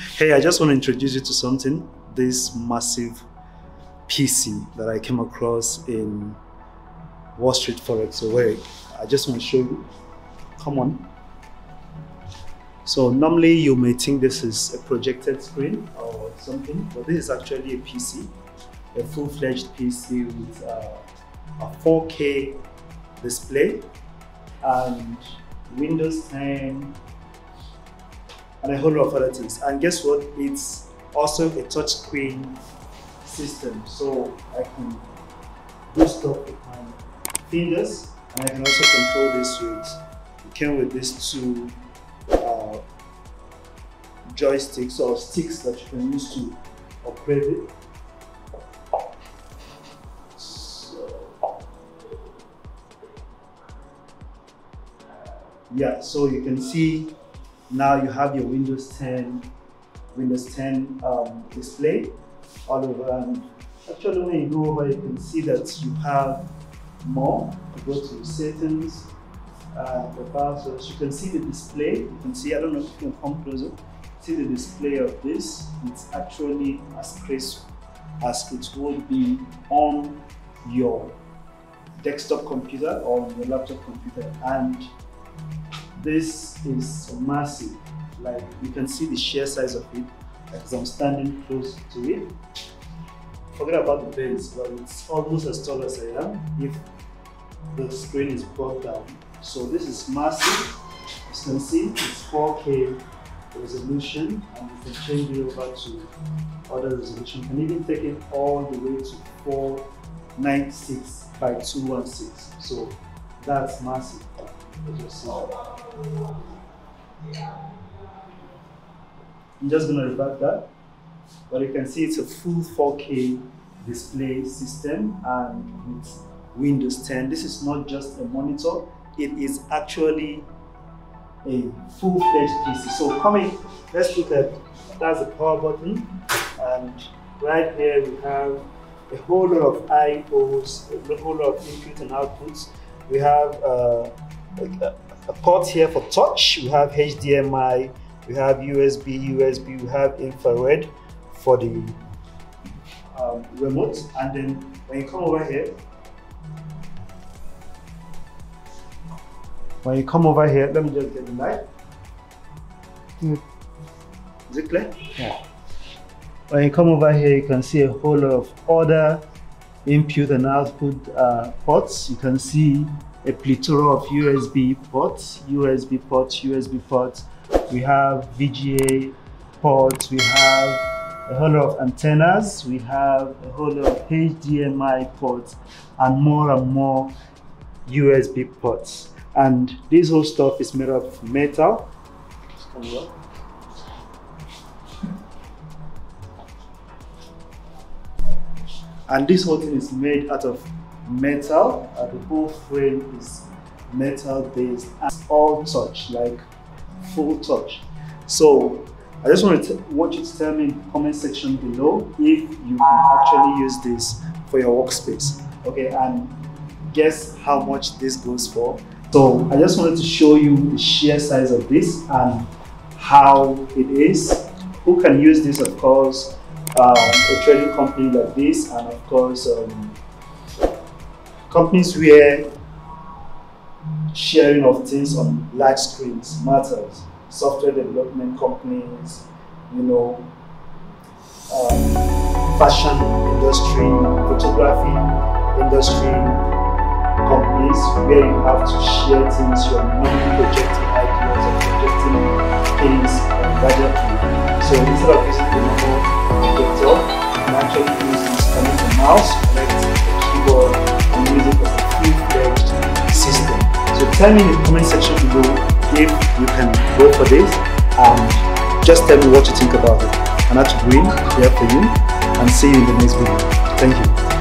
Hey, I just want to introduce you to something. This massive PC that I came across in Wall Street Forex. So wait, I just want to show you. Come on. So normally you may think this is a projected screen or something, but this is actually a PC, a full-fledged PC with a 4K display and Windows 10 and a whole lot of other things. And guess what? It's also a touchscreen system, so I can do stuff with my fingers, and I can also control this with. It came with these two joysticks or sticks that you can use to operate it. Yeah, so you can see now you have your Windows 10 display all over, and actually when you go over you can see that you have more. You go to settings, the browser, so you can see the display. You can see, I don't know if you can come closer, see the display of this. It's actually as crisp as it would be on your desktop computer or on your laptop computer, and this is massive. Like, you can see the sheer size of it, as I'm standing close to it. Forget about the base, but it's almost as tall as I am if the screen is brought down. So this is massive. As you can see, it's 4K resolution, and you can change it over to other resolution. You can even take it all the way to 496 by 216. So that's massive. I'm just going to revert that, but you can see it's a full 4K display system and with Windows 10. This is not just a monitor, it is actually a full-fledged PC. So coming, let's look at, that's the power button, and right here we have a whole lot of IOs, a whole lot of input and outputs. We have a port here for touch, we have HDMI, we have USB, we have infrared for the remote. And then when you come over here, let me just get the light. Is it clear? Yeah. When you come over here, you can see a whole lot of other input and output ports. You can see a plethora of USB ports. We have VGA ports, we have a whole lot of antennas, we have a whole lot of HDMI ports, and more USB ports. And this whole stuff is made of metal. And this whole thing is made out of metal. The whole frame is metal based, and all touch, like full touch. So I just want you to tell me in the comment section below if you can actually use this for your workspace. Okay, and guess how much this goes for. So I just wanted to show you the sheer size of this and how it is. Who can use this? Of course, a trading company like this, and of course companies where sharing of things on large screens matters. Software development companies, you know, fashion industry, photography industry companies, where you have to share things, you're not projecting ideas or projecting things gadgetry. So instead of using the normal projector, you can actually use this coming from mouse, connect a keyboard, and use it as a full-fledged system. So tell me in the comment section below if you can go for this, and just tell me what you think about it. And that's Green here for you, and see you in the next video. Thank you.